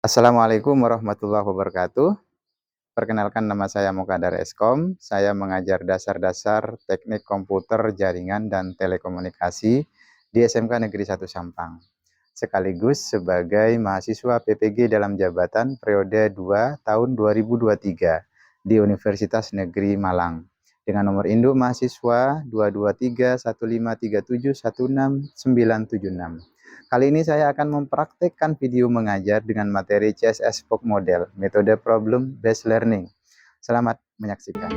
Assalamualaikum warahmatullahi wabarakatuh. Perkenalkan nama saya Mukadar Eskom. Saya mengajar dasar-dasar teknik komputer, jaringan, dan telekomunikasi di SMK Negeri 1 Sampang. Sekaligus sebagai mahasiswa PPG dalam jabatan periode 2 tahun 2023 di Universitas Negeri Malang. Dengan nomor induk mahasiswa 2231537169976. Kali ini saya akan mempraktekkan video mengajar dengan materi CSS Box Model, metode Problem Based Learning. Selamat menyaksikan.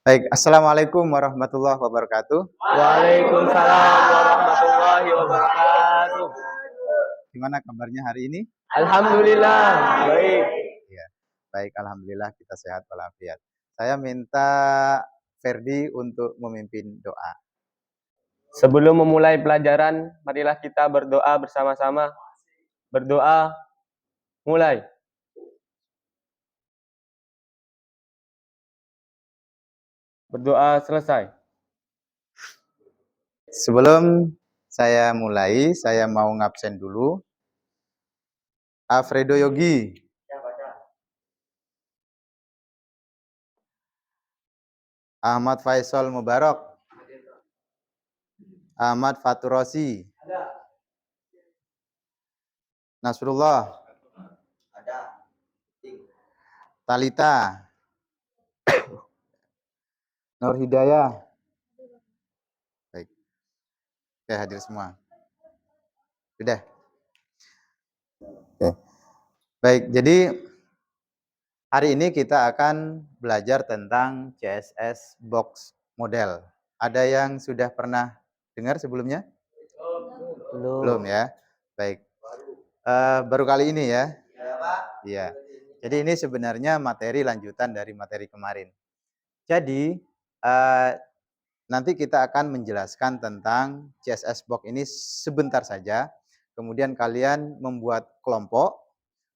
Baik, Assalamualaikum warahmatullahi wabarakatuh. Waalaikumsalam warahmatullahi wabarakatuh. Gimana kabarnya hari ini? Alhamdulillah, baik. Ya, baik, Alhamdulillah kita sehat walafiat. Saya minta Ferdi untuk memimpin doa. Sebelum memulai pelajaran, marilah kita berdoa bersama-sama. Berdoa, mulai. Berdoa selesai. Sebelum saya mulai, saya mau ngabsen dulu. Alfredo Yogi. Ahmad Faisal Mubarak. Ahmad Faturosi. Nasrullah. Talita. Nur Hidayah. Baik. Oke, hadir semua. Sudah. Oke. Baik, jadi hari ini kita akan belajar tentang CSS Box Model. Ada yang sudah pernah dengar sebelumnya? Belum ya? Baik. Baru kali ini ya? Iya. Jadi ini sebenarnya materi lanjutan dari materi kemarin. Jadi nanti kita akan menjelaskan tentang CSS Box ini sebentar saja. Kemudian kalian membuat kelompok.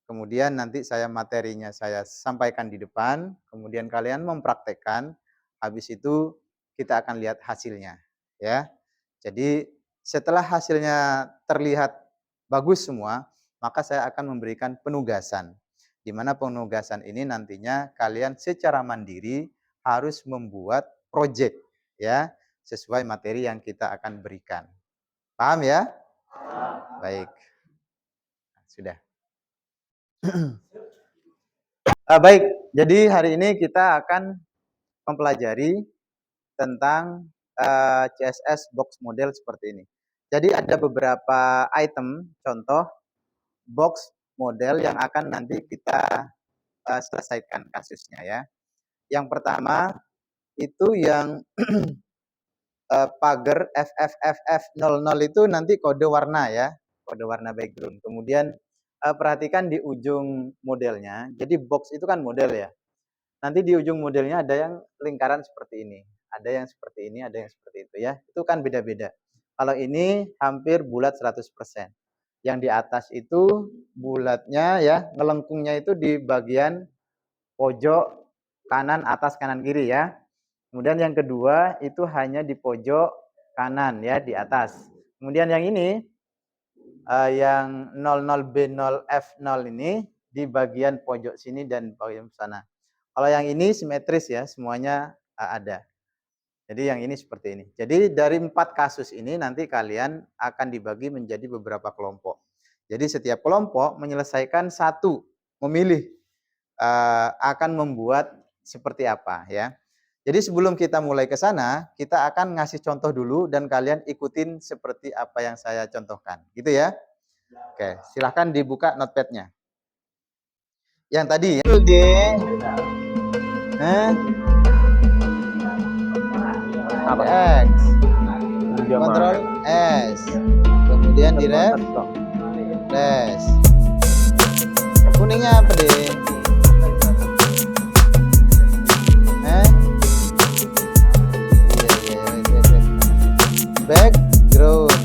Kemudian nanti materinya saya sampaikan di depan. Kemudian kalian mempraktekkan. Habis itu kita akan lihat hasilnya. Ya. Jadi setelah hasilnya terlihat bagus semua, maka saya akan memberikan penugasan. Di mana penugasan ini nantinya kalian secara mandiri harus membuat project ya, sesuai materi yang kita akan berikan. Paham ya? Baik. Sudah. Baik, jadi hari ini kita akan mempelajari tentang CSS Box Model seperti ini. Jadi ada beberapa item, contoh box model yang akan nanti kita selesaikan kasusnya ya. Yang pertama itu yang pagar FFFF00 itu nanti kode warna ya, kode warna background. Kemudian perhatikan di ujung modelnya, jadi box itu kan model ya. Nanti di ujung modelnya ada yang lingkaran seperti ini, ada yang seperti ini, ada yang seperti itu ya. Itu kan beda-beda. Kalau ini hampir bulat 100%. Yang di atas itu bulatnya ya, ngelengkungnya itu di bagian pojok kanan atas kanan kiri ya. Kemudian yang kedua itu hanya di pojok kanan ya, di atas. Kemudian yang ini yang 00B0F0 ini di bagian pojok sini dan bagian sana. Kalau yang ini simetris ya, semuanya ada. Jadi yang ini seperti ini. Jadi dari 4 kasus ini nanti kalian akan dibagi menjadi beberapa kelompok. Jadi setiap kelompok menyelesaikan satu, memilih akan membuat seperti apa ya. Jadi sebelum kita mulai ke sana, kita akan ngasih contoh dulu dan kalian ikutin seperti apa yang saya contohkan. Gitu ya. Oke, silahkan dibuka notepad-nya. Yang tadi ya. G. X. Kontrol S. Kemudian di refresh. Kuningnya apa deh? Background.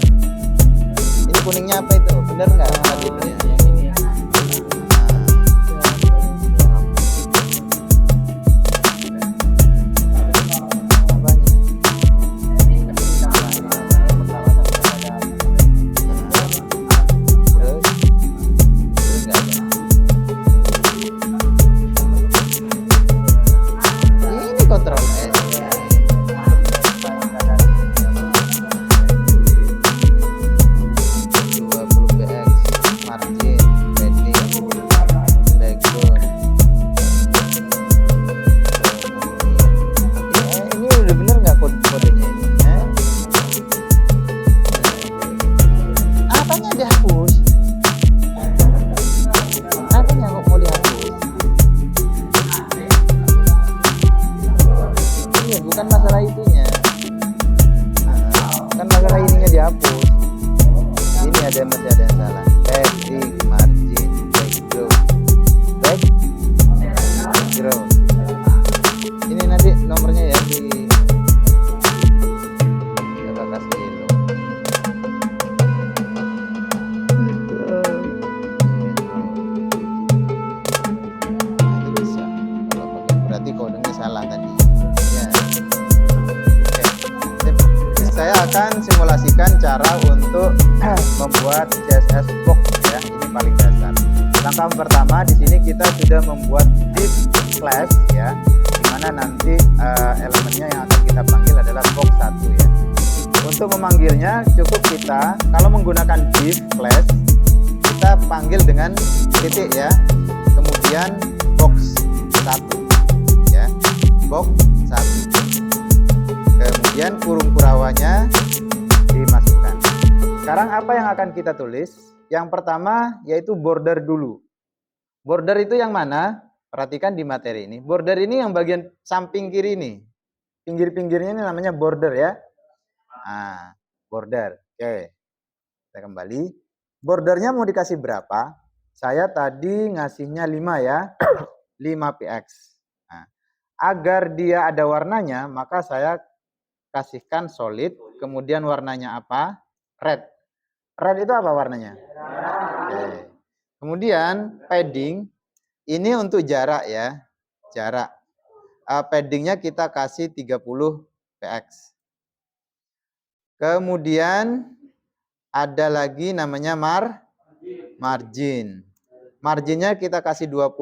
Ini kuningnya apa itu? Bener nggak tadi itu ya? Bukan masalah itunya, kan masalah ininya dihapus. Ini ada masih ada yang salah. Padding, margin, background. Ini nanti nomornya ya di coba kasih lo. Nanti bisa. Kalau pakai berarti kodenya salah tadi. Saya akan simulasikan cara untuk membuat CSS box ya, ini paling dasar. Langkah pertama di sini kita sudah membuat div class ya, dimana nanti elemennya yang akan kita panggil adalah box 1 ya. Untuk memanggilnya cukup kita kalau menggunakan div class kita panggil dengan titik ya, kemudian box 1 ya, box 1. Kemudian kurung kurawanya dimasukkan. Sekarang apa yang akan kita tulis? Yang pertama yaitu border dulu. Border itu yang mana? Perhatikan di materi ini. Border ini yang bagian samping kiri ini. Pinggir-pinggirnya ini namanya border ya. Nah, border. Oke. Kita kembali. Bordernya mau dikasih berapa? Saya tadi ngasihnya 5 ya. 5 px. Nah, agar dia ada warnanya, maka saya kasihkan solid, kemudian warnanya apa? Red. Red itu apa warnanya? Oke. Kemudian padding, ini untuk jarak ya, jarak. Paddingnya kita kasih 30 px. Kemudian ada lagi namanya margin. Marginnya kita kasih 20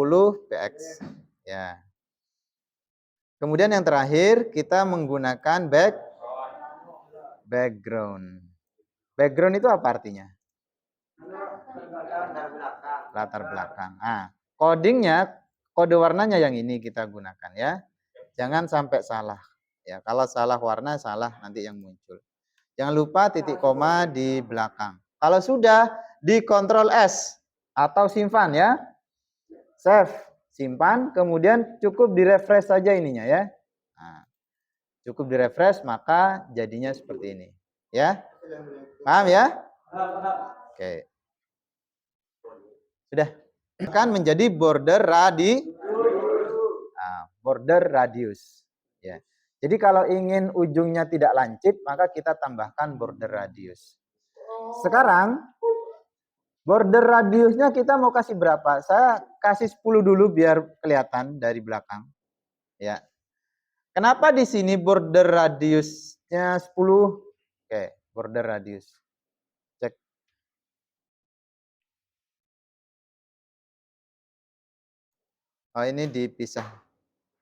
px. Ya. Kemudian yang terakhir kita menggunakan background. Background itu apa artinya? Latar belakang. Nah, codingnya, kode warnanya yang ini kita gunakan ya. Jangan sampai salah. Ya, kalau salah warna salah nanti yang muncul. Jangan lupa titik koma di belakang. Kalau sudah di Ctrl S atau simpan ya. Save. Simpan, kemudian cukup di-refresh saja ininya ya. Nah, cukup di-refresh maka jadinya seperti ini. Ya. Paham ya? Oke. Sudah. Akan menjadi border border radius. Ya. Jadi kalau ingin ujungnya tidak lancip, maka kita tambahkan border radius. Sekarang border radiusnya kita mau kasih berapa? Saya kasih 10 dulu biar kelihatan dari belakang. Ya. Kenapa di sini border radiusnya 10? Oke, border radius. Cek. Oh, ini dipisah.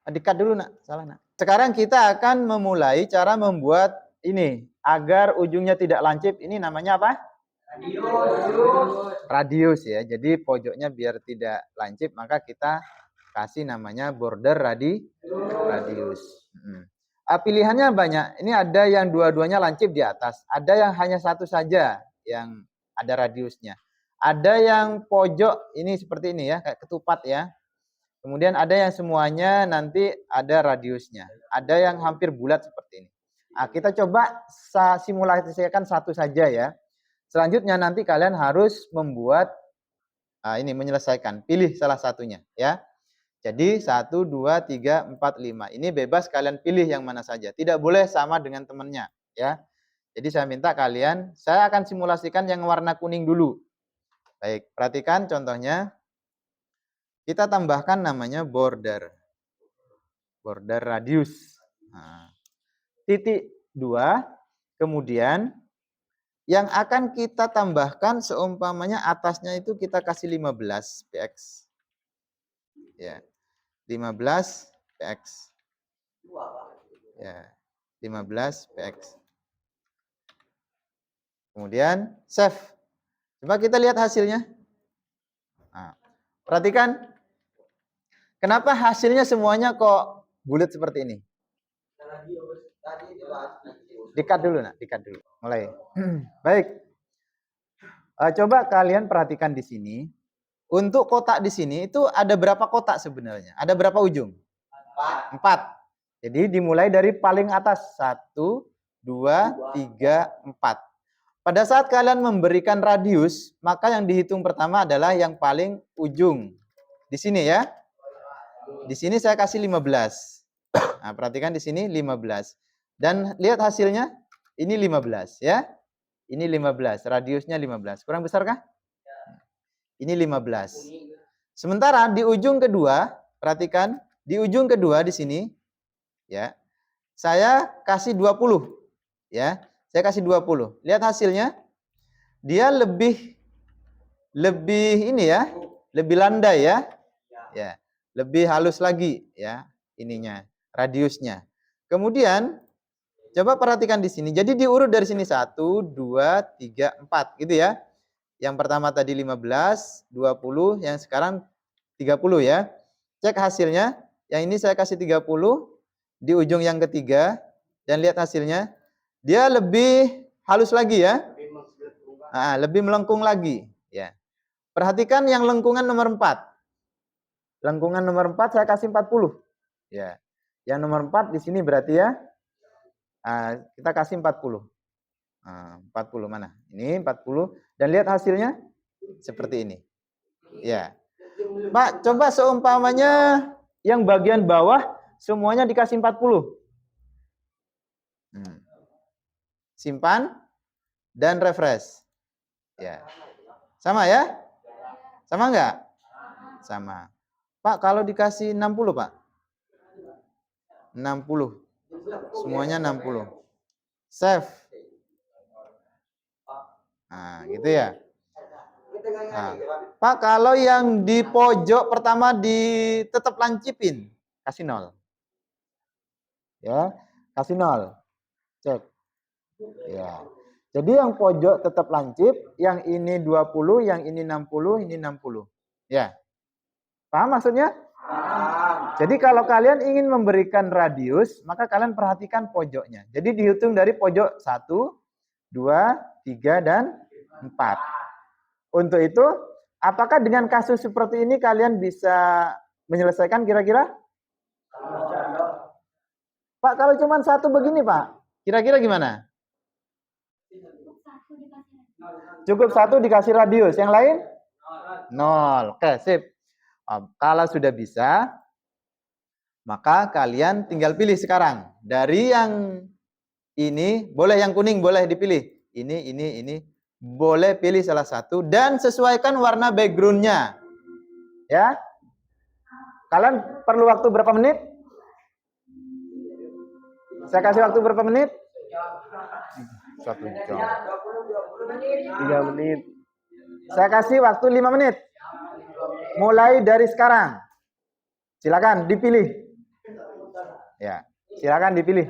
Di-cut dulu, Nak. Salah, Nak. Sekarang kita akan memulai cara membuat ini agar ujungnya tidak lancip. Ini namanya apa? Radius ya. Jadi pojoknya biar tidak lancip maka kita kasih namanya border radius. Pilihannya banyak. Ini ada yang dua-duanya lancip di atas. Ada yang hanya satu saja yang ada radiusnya. Ada yang pojok ini seperti ini ya, kayak ketupat ya. Kemudian ada yang semuanya nanti ada radiusnya. Ada yang hampir bulat seperti ini. Nah, kita coba simulasikan satu saja ya. Selanjutnya nanti kalian harus membuat ini menyelesaikan. Pilih salah satunya ya. Jadi 1, 2, 3, 4, 5. Ini bebas kalian pilih yang mana saja. Tidak boleh sama dengan temannya. Ya. Jadi saya minta kalian, saya akan simulasikan yang warna kuning dulu. Baik, perhatikan contohnya. Kita tambahkan namanya border. Border radius. Nah, titik 2. Kemudian yang akan kita tambahkan seumpamanya atasnya itu kita kasih 15 px. Ya. 15 px. Ya, 15 px. Kemudian save. Coba kita lihat hasilnya. Nah, perhatikan. Kenapa hasilnya semuanya kok bulat seperti ini? Dikat dulu, nak. Dikat dulu. Mulai. Baik. Coba kalian perhatikan di sini. Untuk kotak di sini itu ada berapa kotak sebenarnya? Ada berapa ujung? 4. Jadi dimulai dari paling atas. 1, 2, 3, 4. Pada saat kalian memberikan radius, maka yang dihitung pertama adalah yang paling ujung. Di sini ya. Di sini saya kasih 15. Nah, perhatikan di sini 15. Dan lihat hasilnya. Ini 15 ya. Ini 15, radiusnya 15. Kurang besar kah? Ini 15. Sementara di ujung kedua, perhatikan, di ujung kedua di sini ya. Saya kasih 20 ya. Saya kasih 20. Lihat hasilnya. Dia lebih ini ya, lebih landai ya. Ya, lebih halus lagi ya ininya, radiusnya. Kemudian coba perhatikan di sini. Jadi diurut dari sini 1, 2, 3, 4 gitu ya. Yang pertama tadi 15, 20, yang sekarang 30 ya. Cek hasilnya. Yang ini saya kasih 30 di ujung yang ketiga dan lihat hasilnya. Dia lebih halus lagi ya. Lebih melengkung lagi ya. Perhatikan yang lengkungan nomor 4. Lengkungan nomor 4 saya kasih 40. Ya. Yang nomor 4 di sini berarti ya. Kita kasih 40. 40 mana? Ini 40 dan lihat hasilnya seperti ini. Ya. Pak, coba seumpamanya yang bagian bawah semuanya dikasih 40. Simpan dan refresh. Ya. Sama ya? Sama enggak? Sama. Pak, kalau dikasih 60, Pak? 60. Semuanya 60. Save. Nah, gitu ya. Nah, Pak, kalau yang di pojok pertama tetap lancipin, kasih 0. Ya, kasih 0. Cek. Ya. Jadi yang pojok tetap lancip, yang ini 20, yang ini 60, ini 60. Ya. Paham maksudnya? Paham. Jadi kalau kalian ingin memberikan radius, maka kalian perhatikan pojoknya. Jadi dihitung dari pojok 1, 2, 3, dan 4. Untuk itu, apakah dengan kasus seperti ini kalian bisa menyelesaikan kira-kira? Pak, kalau cuma satu begini, Pak, kira-kira gimana? Cukup 1 dikasih radius, yang lain? 0. Oke, sip. Kalau sudah bisa, maka kalian tinggal pilih sekarang. Dari yang ini, boleh yang kuning, boleh dipilih. Ini. Boleh pilih salah satu dan sesuaikan warna backgroundnya. Ya. Kalian perlu waktu berapa menit? Saya kasih waktu berapa menit? 1 jam. 3 menit. Saya kasih waktu 5 menit. Mulai dari sekarang. Silakan dipilih. Ya, silakan dipilih.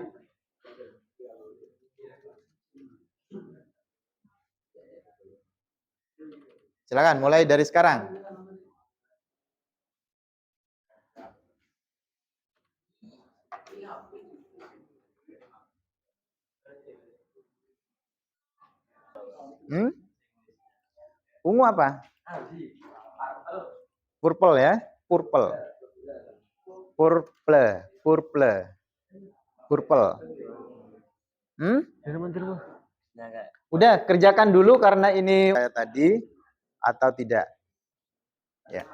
Silakan mulai dari sekarang. Hmm? Ungu apa? Purple ya, purple. Purple, purple. Purple. Udah, kerjakan dulu karena ini kayak tadi atau tidak. Ya.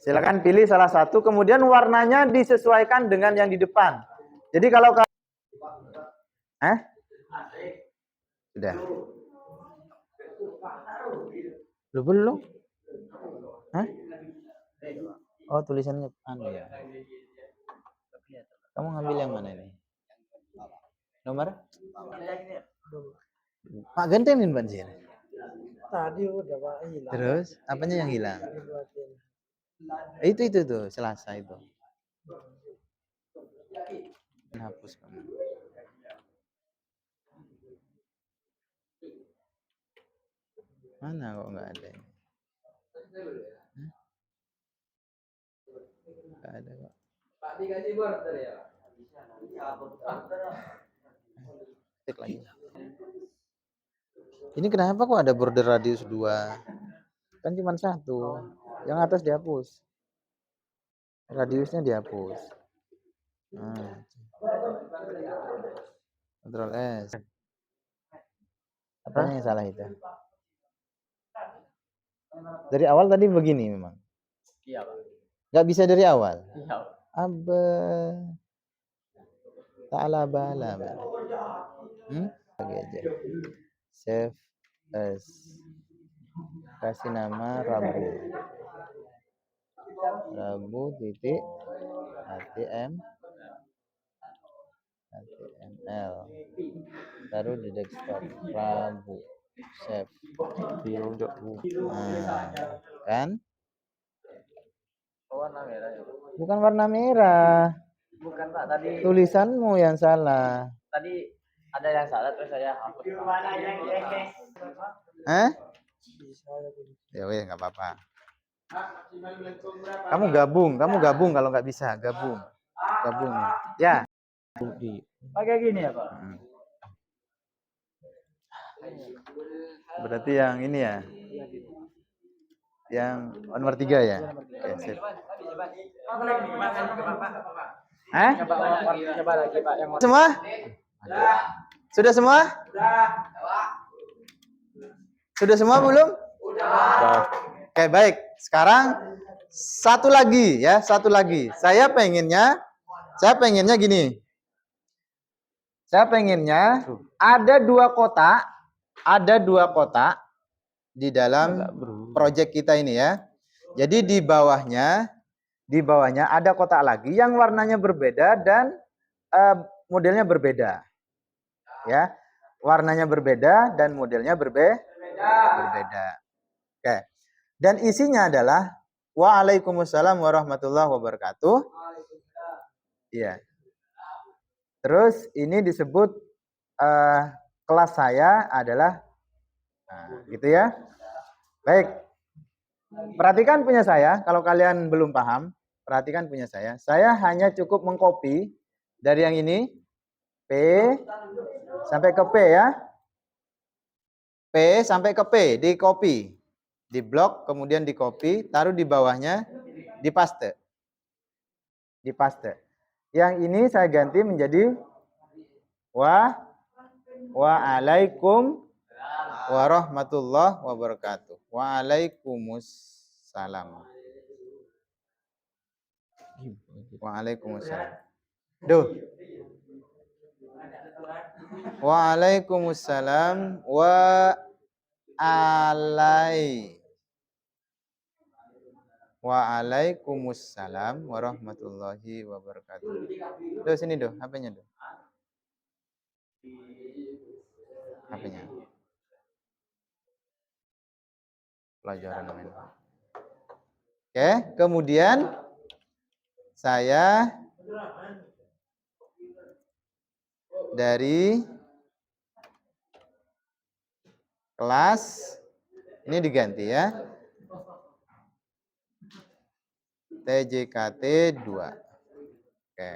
Silakan pilih salah satu, kemudian warnanya disesuaikan dengan yang di depan. Jadi kalau sudah. Lu belum? Hah? Oh, tulisannya anu ya. Kamu ngambil yang mana ini? Nomor? Pak gantengin banjir. Tadi udah Pak hilang. Terus apanya yang hilang? Itu tuh, Selasa itu. Hapus kamu. Mana kok nggak ada ini? Nggak ada kok. Pak dikasih border ya? Tik lagi. Ini kenapa kok ada border radius 2? Kan cuma 1. Yang atas dihapus. Radiusnya dihapus. Ctrl S. Apanya yang salah itu? Dari awal tadi begini memang. Iya, Pak. Nggak bisa dari awal. Iya. Abba. Ta'ala bala. Lagi aja. Save as. Kasih nama Rabu. Rabu titik HTML. Taruh di desktop. Rabu. Save. Kan? Warna merah ya, Pak. Bukan warna merah. Bukan, Pak, tadi Tulisanmu yang salah. tadi ada yang salah terus saya hapus. Ya weh, nggak apa-apa. Kamu gabung kalau nggak bisa gabung. Ya. Pakai gini ya, Pak. Berarti yang ini ya. Yang nomor 3 ya. Oke, sip. Coba lagi, Pak, yang Semua? Sudah semua? Sudah semua belum? Udah. Oke, baik. Sekarang satu lagi ya, satu lagi. Saya pengennya gini. Saya pengennya ada 2 kotak, di dalam proyek kita ini ya. Jadi di bawahnya ada kotak lagi yang warnanya berbeda dan modelnya berbeda. Ya. Warnanya berbeda dan modelnya berbeda. Oke. Dan isinya adalah Waalaikumsalam warahmatullahi wabarakatuh. Iya. Terus ini disebut kelas saya adalah gitu ya. Baik. Perhatikan punya saya, kalau kalian belum paham, perhatikan punya saya. Saya hanya cukup mengcopy dari yang ini P sampai ke P ya. P sampai ke P, di copy. Di blok, kemudian di copy, taruh di bawahnya, di paste. Di paste. Yang ini saya ganti menjadi waalaikum warahmatullahi wabarakatuh. Waalaikumsalam. Waalaikumsalam. Duh. Waalaikumsalam Waalaikumsalam warahmatullahi wabarakatuh. Duh, sini duh, HP-nya duh. HP-nya. Pelajaran main. Oke, kemudian saya dari kelas ini diganti ya. TJKT 2. Oke.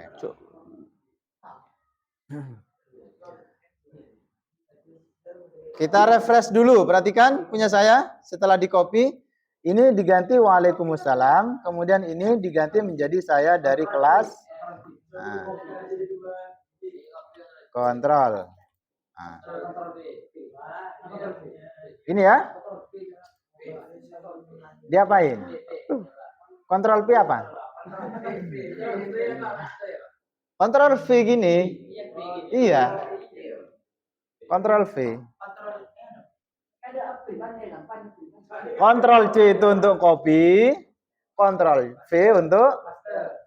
Kita refresh dulu, perhatikan punya saya setelah di copy, ini diganti Waalaikumsalam, kemudian ini diganti menjadi saya dari kelas. Nah, kontrol. Nah. Ini ya. Diapain? Kontrol P apa? Kontrol V gini. Iya. Kontrol V. Kontrol C itu untuk copy, kontrol V untuk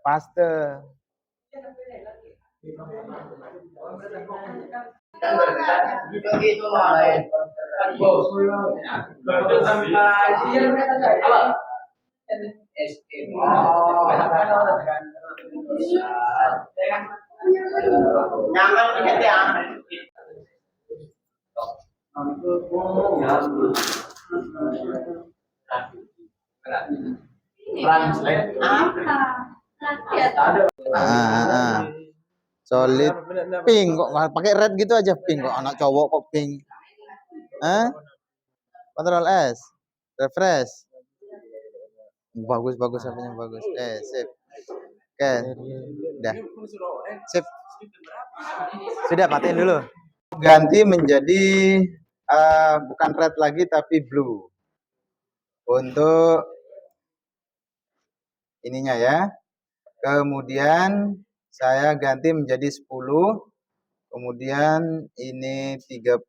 paste. Solid pink kok pakai red gitu aja pink kok anak cowok kok pink. Control S, refresh. Bagus apanya bagus. Sip. Oke. Udah. Sip. Sudah matiin dulu. Ganti menjadi bukan red lagi tapi blue. Untuk ininya ya. Kemudian saya ganti menjadi 10. Kemudian ini 30.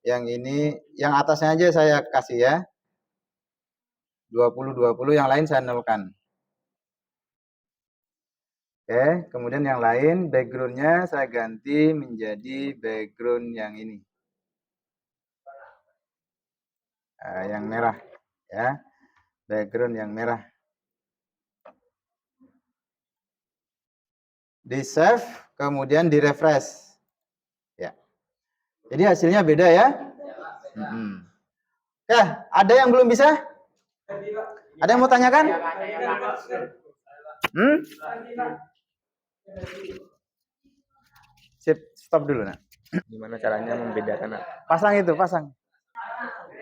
Yang ini, yang atasnya aja saya kasih ya. 20, yang lain saya nolkan. Oke, kemudian yang lain backgroundnya saya ganti menjadi background yang ini. Yang merah ya. Background yang merah. Di save, kemudian di refresh. Ya. Jadi hasilnya beda ya. Ya, ada yang belum bisa? Ada yang mau tanyakan? Sip, stop dulu nak. Gimana caranya membedakan? Pasang itu, pasang.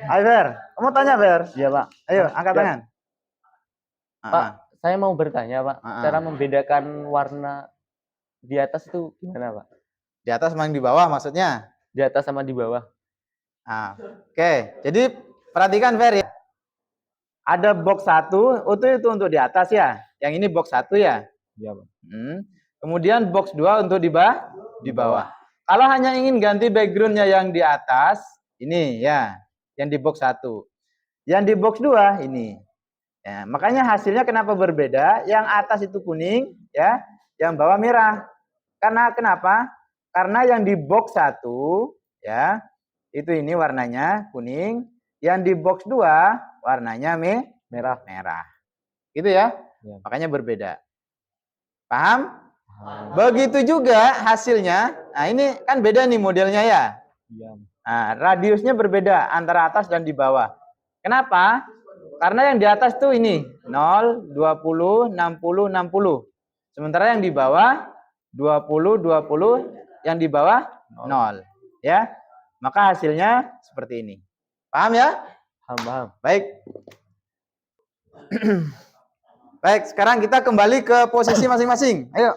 Ayo Ber, kamu tanya Ber? Iya Pak. Ayo, angkat tangan. Pak, saya mau bertanya Pak, cara membedakan warna di atas itu gimana Pak? Di atas sama di bawah maksudnya? Di atas sama di bawah. Oke, jadi perhatikan Fer ya. Ada box 1, itu untuk di atas ya. Yang ini box 1 ya. Iya Pak. Kemudian box 2 untuk di bawah. Kalau hanya ingin ganti backgroundnya yang di atas, ini ya, yang di box 1. Yang di box 2 ini. Ya, makanya hasilnya kenapa berbeda? Yang atas itu kuning, ya, yang bawah merah. Karena kenapa? Karena yang di box 1, ya, itu ini warnanya kuning. Yang di box 2 warnanya merah. Gitu ya? Ya. Makanya berbeda. Paham? Begitu juga hasilnya. Nah, ini kan beda nih modelnya ya. Ya. Nah, radiusnya berbeda antara atas dan di bawah. Kenapa? Karena yang di atas tuh ini 0, 20, 60, 60. Sementara yang di bawah 20, 20, yang di bawah 0. Ya. Maka hasilnya seperti ini. Paham ya? Paham. Baik. Baik, sekarang kita kembali ke posisi masing-masing. Ayo.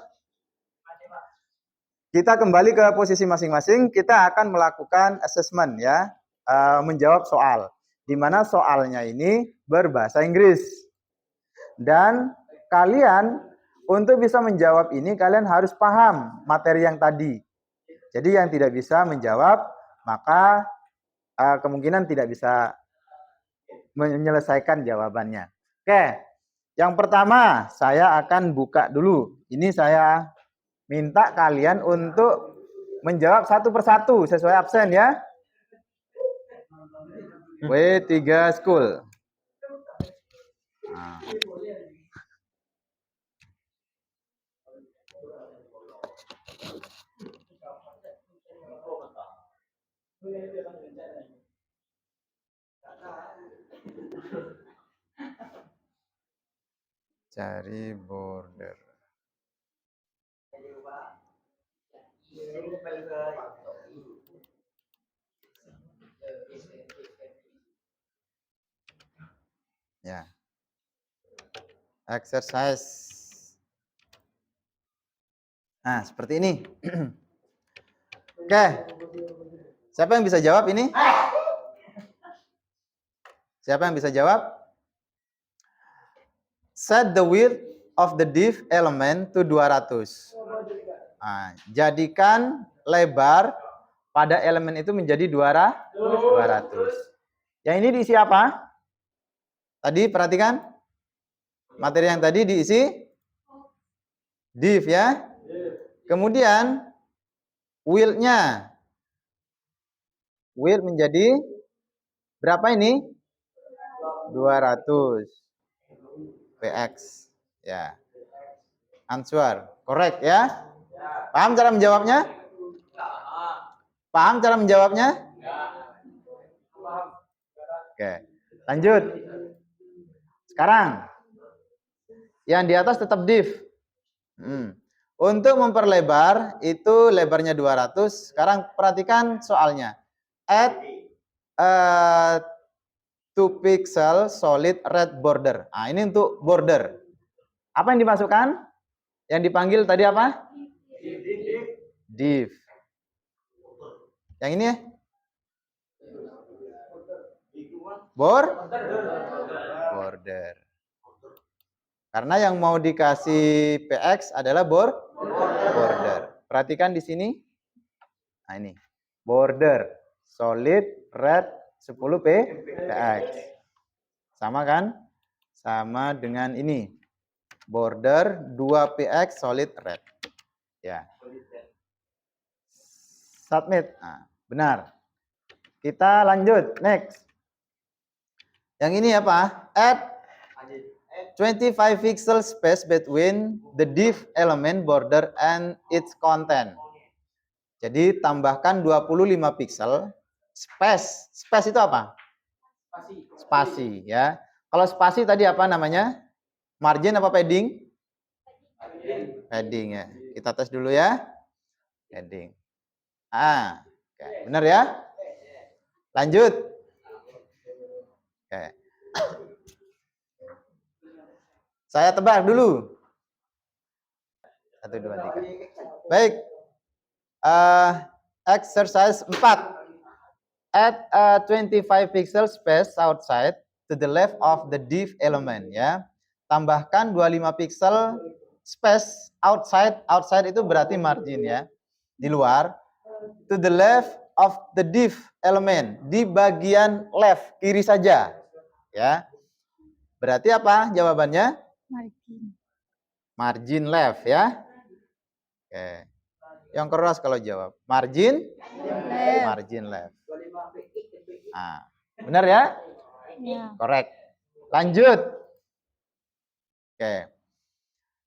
Kita kembali ke posisi masing-masing. Kita akan melakukan assessment ya, menjawab soal. Di mana soalnya ini berbahasa Inggris. Dan kalian untuk bisa menjawab ini kalian harus paham materi yang tadi. Jadi yang tidak bisa menjawab maka kemungkinan tidak bisa menyelesaikan jawabannya. Oke, yang pertama saya akan buka dulu. Ini saya minta kalian untuk menjawab satu persatu sesuai absen ya. W3 School. Nah. Cari border. Ya. Exercise. Nah, seperti ini. Oke. Siapa yang bisa jawab ini? Siapa yang bisa jawab? Set the width of the div element to 200. Nah, jadikan lebar pada elemen itu menjadi 200. Yang ini diisi apa? Tadi perhatikan. Materi yang tadi diisi div ya. Kemudian width-nya. Width menjadi berapa ini? 200 px. Ya. Answer. Correct ya. Paham cara menjawabnya? Paham cara menjawabnya? Oke. Lanjut. Sekarang yang di atas tetap div. Untuk memperlebar itu lebarnya 200. Sekarang perhatikan soalnya. Add 2 pixel solid red border. Nah, ini untuk border. Apa yang dimasukkan? Yang dipanggil tadi apa? Div. Yang ini ya? Border. Karena yang mau dikasih px adalah border. Perhatikan di sini. Nah, ini. Border solid red 10 px. Sama kan? Sama dengan ini. Border 2 px solid red. Ya. Submit. Nah, benar. Kita lanjut. Next. Yang ini apa? Add 25 pixel space between the div element border and its content. Jadi tambahkan 25 pixel space. Space itu apa? Spasi ya. Kalau spasi tadi apa namanya? Margin apa padding? Padding ya. Kita tes dulu ya. Padding. Oke. Benar ya? Lanjut. Oke. Saya tebak dulu. 1, 2, 3. Baik. Exercise 4. Add a 25 pixel space outside to the left of the div element ya. Tambahkan 25 pixel space outside. Outside itu berarti margin ya. Di luar. To the left of the div element. Di bagian left, kiri saja. Ya. Berarti apa jawabannya? Margin left ya. Oke. Yang keras kalau jawab. Margin left. Nah, benar ya? Ya. Correct. Lanjut. Oke.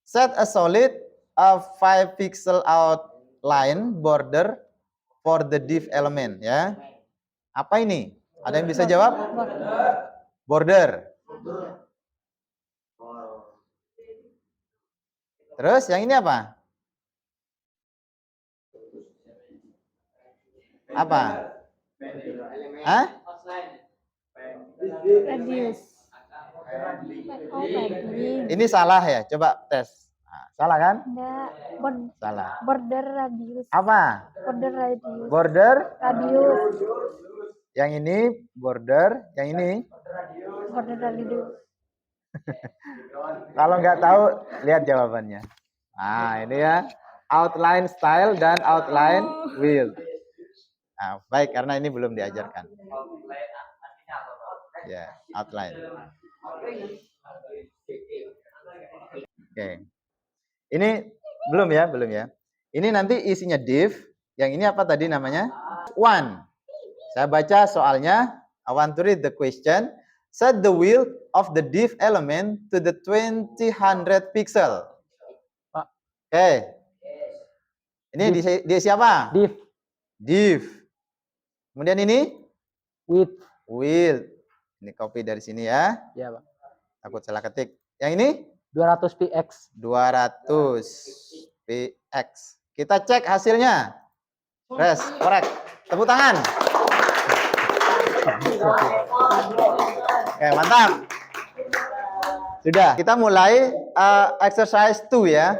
Set a solid 5 pixel outline border for the div element ya. Apa ini? Ada yang bisa jawab? Border. Terus yang ini apa? Apa? Hah? Radius. Ini salah ya? Coba tes. Nah, salah kan? Enggak. Salah. Border radius. Apa? Border radius. Border? Radius. Yang ini border, yang ini? Border radius. Kalau nggak tahu, lihat jawabannya. Nah, ini ya. Outline style dan outline width. Nah, baik, karena ini belum diajarkan. Ya, outline. Oke. Ini belum ya. Ini nanti isinya div. Yang ini apa tadi namanya? One. Saya baca soalnya. I want to read the question. Set the width of the div element to the 2000 pixel. Oke. Ini di siapa? Div. Kemudian ini? Width. Ini copy dari sini ya. Iya, Pak. Takut salah ketik. Yang ini? 200 px. 200 px. Kita cek hasilnya. Correct. Tepuk tangan. Oke, mantap. Sudah, kita mulai exercise 2 ya.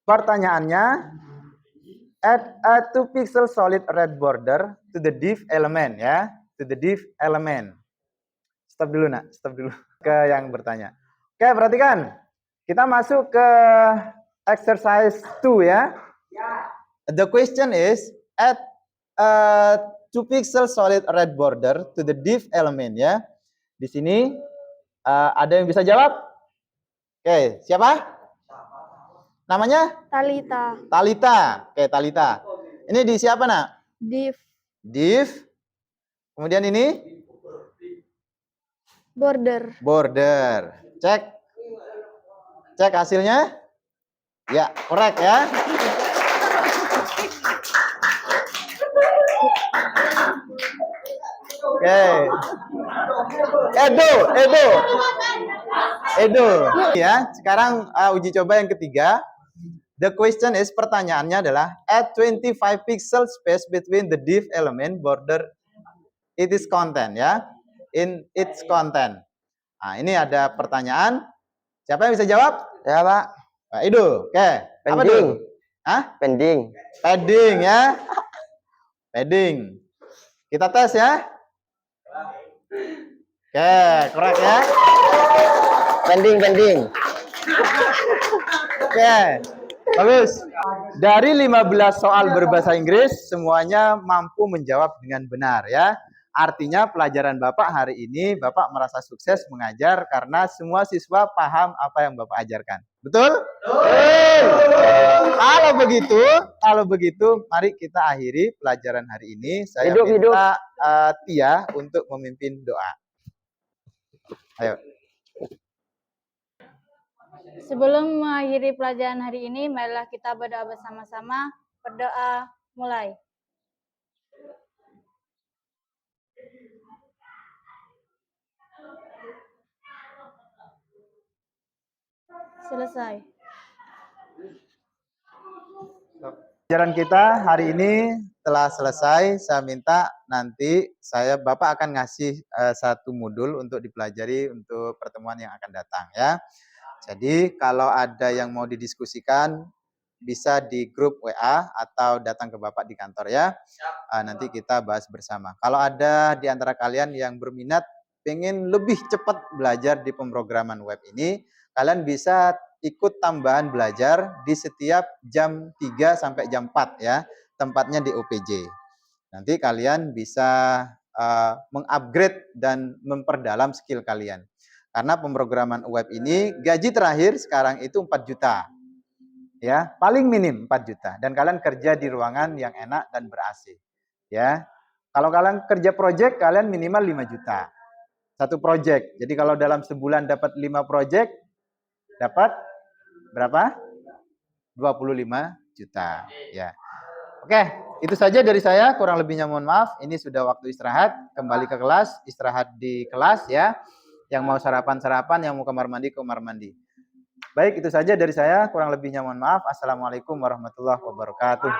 Pertanyaannya, add a 2 pixel solid red border to the div element ya, to the div element. Stop dulu nak, stop dulu ke yang bertanya. Oke, perhatikan. Kita masuk ke exercise 2 ya. The question is add a 2 pixel solid red border to the div element ya. Di sini ada yang bisa jawab? Oke, siapa? Namanya? Talita. Talita. Oke, Talita. Ini di siapa, nak? Div. Div. Kemudian ini? Border. Border. Cek. Cek hasilnya? Ya, correct ya. Oke. Edo. Ya, sekarang uji coba yang ketiga. The question is, pertanyaannya adalah add 25 pixel space between the div element border it is content ya. In its content. Nah, ini ada pertanyaan. Siapa yang bisa jawab? Ya, Pak. Pak Edo. Oke. Apa Pending. tuh? Hah? Pending. Padding ya. Padding. Kita tes ya. Oke, correct ya. Pending. Oke. Bagus. Dari 15 soal berbahasa Inggris, semuanya mampu menjawab dengan benar ya. Artinya pelajaran Bapak hari ini, Bapak merasa sukses mengajar karena semua siswa paham apa yang Bapak ajarkan. Betul? Betul. Kalau begitu, mari kita akhiri pelajaran hari ini. Saya minta Tia untuk memimpin doa. Ayo. Sebelum mengakhiri pelajaran hari ini, marilah kita berdoa bersama-sama. Berdoa mulai. Selesai. Pelajaran kita hari ini telah selesai. Saya minta nanti Bapak akan ngasih satu modul untuk dipelajari untuk pertemuan yang akan datang ya. Jadi kalau ada yang mau didiskusikan bisa di grup WA atau datang ke Bapak di kantor ya. Nanti kita bahas bersama. Kalau ada di antara kalian yang berminat pengen lebih cepat belajar di pemrograman web ini, kalian bisa ikut tambahan belajar di setiap jam 3 sampai jam 4 ya. Tempatnya di OPJ. Nanti kalian bisa mengupgrade dan memperdalam skill kalian. Karena pemrograman web ini gaji terakhir sekarang itu 4 juta. Ya, paling minim 4 juta dan kalian kerja di ruangan yang enak dan ber-AC. Ya. Kalau kalian kerja project kalian minimal 5 juta. Satu project. Jadi kalau dalam sebulan dapat 5 project dapat berapa? 25 juta, ya. Oke, itu saja dari saya, kurang lebihnya mohon maaf. Ini sudah waktu istirahat, kembali ke kelas, istirahat di kelas ya. Yang mau sarapan-sarapan, yang mau kamar mandi, kamar mandi. Baik, itu saja dari saya. Kurang lebihnya mohon maaf. Assalamualaikum warahmatullahi wabarakatuh.